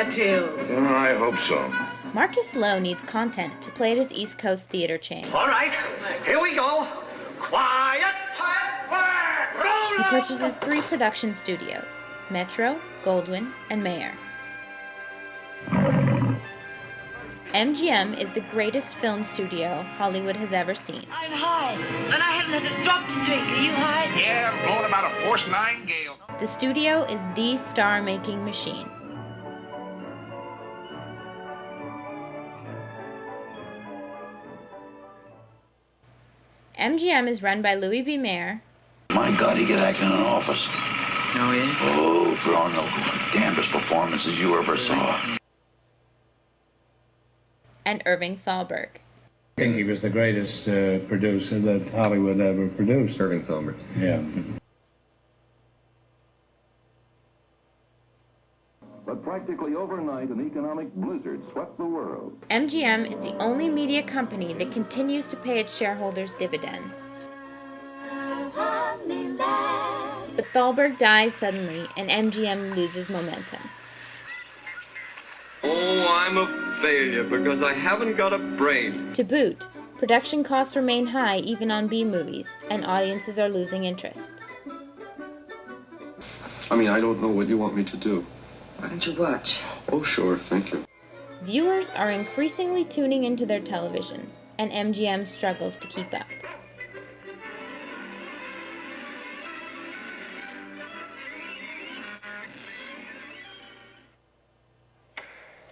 that too. I hope so. Marcus Lowe needs content to play at his East Coast theater chain. All right, here we go. Quiet, roll. He purchases 3 production studios, Metro, Goldwyn, and Mayer. MGM is the greatest film studio Hollywood has ever seen. I'm high, and I haven't had a drop to drink. Are you high? Yeah, I'm blowing about a force 9 gale. The studio is the star-making machine. MGM is run by Louis B. Mayer. My God, he get acting in an office. Oh, yeah? Oh, throwing the damnedest performances you ever saw. And Irving Thalberg. I think he was the greatest producer that Hollywood ever produced. Irving Thalberg. Yeah. But practically overnight, an economic blizzard swept the world. MGM is the only media company that continues to pay its shareholders dividends. But Thalberg dies suddenly, and MGM loses momentum. Oh, I'm a failure because I haven't got a brain. To boot, production costs remain high even on B movies, and audiences are losing interest. I mean, I don't know what you want me to do. Why don't you watch? Oh, sure, thank you. Viewers are increasingly tuning into their televisions, and MGM struggles to keep up.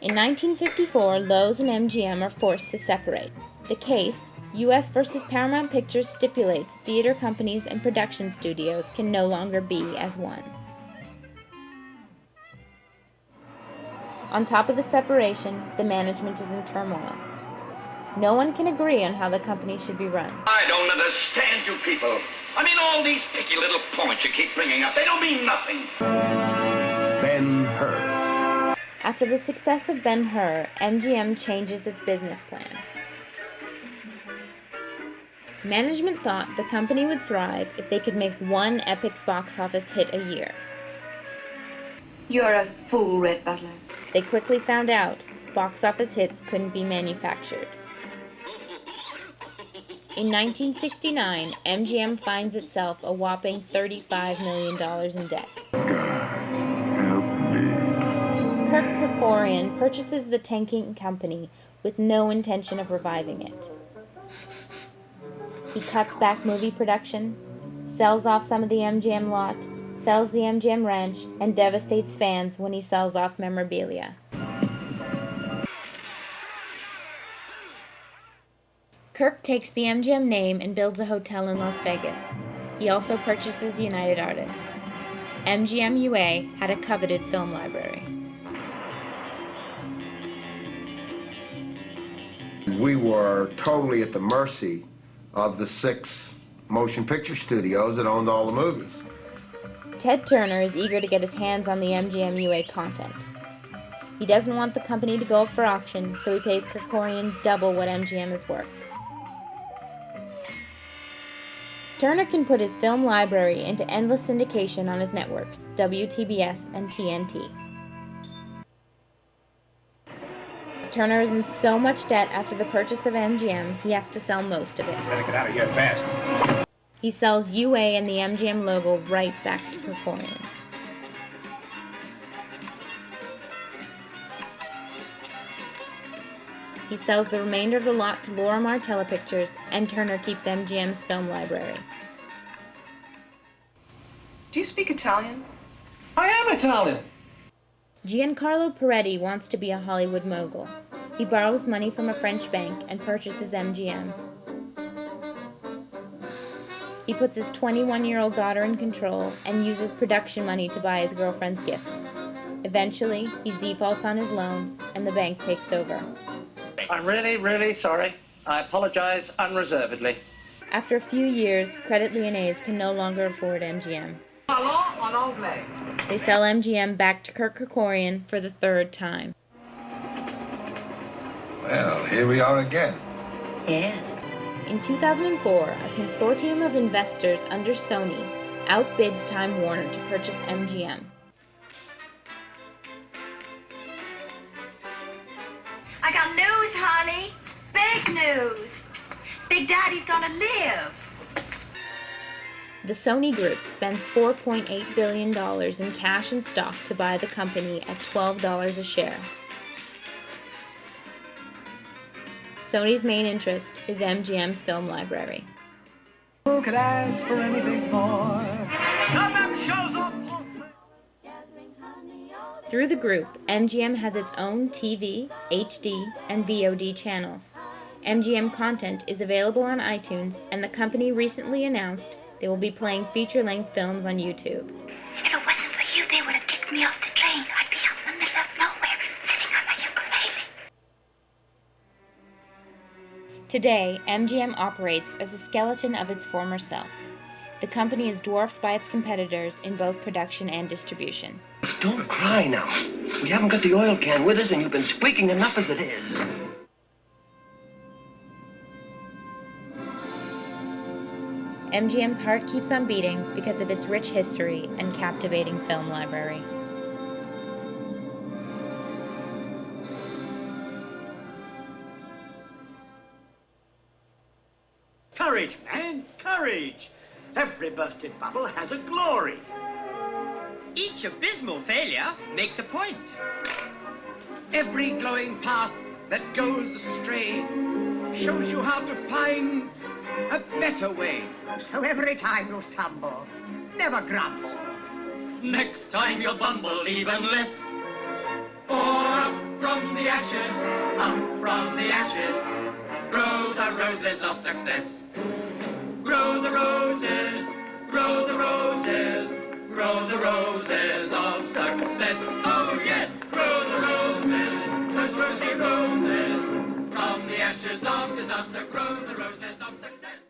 In 1954, Lowe's and MGM are forced to separate. The case, U.S. versus Paramount Pictures, stipulates theater companies and production studios can no longer be as one. On top of the separation, the management is in turmoil. No one can agree on how the company should be run. I don't understand you people. I mean, all these picky little points you keep bringing up, they don't mean nothing. Ben-Hur. After the success of Ben-Hur, MGM changes its business plan. Management thought the company would thrive if they could make one epic box office hit a year. You're a fool, Red Butler. They quickly found out box office hits couldn't be manufactured. In 1969, MGM finds itself a whopping $35 million in debt. Kirk Kerkorian purchases the tanking company with no intention of reviving it. He cuts back movie production, sells off some of the MGM lot, sells the MGM ranch, and devastates fans when he sells off memorabilia. Kirk takes the MGM name and builds a hotel in Las Vegas. He also purchases United Artists. MGM UA had a coveted film library. We were totally at the mercy of the 6 motion picture studios that owned all the movies. Ted Turner is eager to get his hands on the MGM UA content. He doesn't want the company to go up for auction, so he pays Kerkorian double what MGM is worth. Turner can put his film library into endless syndication on his networks, WTBS and TNT. Turner is in so much debt after the purchase of MGM, he has to sell most of it. Better get out of here fast. He sells UA and the MGM logo right back to Kerkorian. He sells the remainder of the lot to Lorimar Telepictures, and Turner keeps MGM's film library. Do you speak Italian? I am Italian! Giancarlo Peretti wants to be a Hollywood mogul. He borrows money from a French bank and purchases MGM. He puts his 21-year-old daughter in control and uses production money to buy his girlfriend's gifts. Eventually, he defaults on his loan, and the bank takes over. I'm really, really sorry. I apologize unreservedly. After a few years, Credit Lyonnais can no longer afford MGM. They sell MGM back to Kirk Kerkorian for the 3rd time. Well, here we are again. Yes. In 2004, a consortium of investors under Sony outbids Time Warner to purchase MGM. honey. Big news. Big Daddy's gonna live. The Sony Group spends $4.8 billion in cash and stock to buy the company at $12 a share. Sony's main interest is MGM's film library. Who could ask for anything more? Shows up. Through the group, MGM has its own TV, HD, and VOD channels. MGM content is available on iTunes, and the company recently announced they will be playing feature-length films on YouTube. If it wasn't for you, they would have kicked me off the train. I'd be out in the middle of nowhere, sitting on my ukulele. Today, MGM operates as a skeleton of its former self. The company is dwarfed by its competitors in both production and distribution. Don't cry now. We haven't got the oil can with us, and you've been squeaking enough as it is. MGM's heart keeps on beating because of its rich history and captivating film library. Courage, man, courage! Every bursted bubble has a glory. Each abysmal failure makes a point. Every glowing path that goes astray shows you how to find a better way. So every time you stumble, never grumble. Next time you'll bumble even less. For up from the ashes, grow the roses of success. Grow the roses, grow the roses, grow the roses of success. Oh yes, grow the roses, those rosy roses. From the ashes of disaster, grow the roses of success.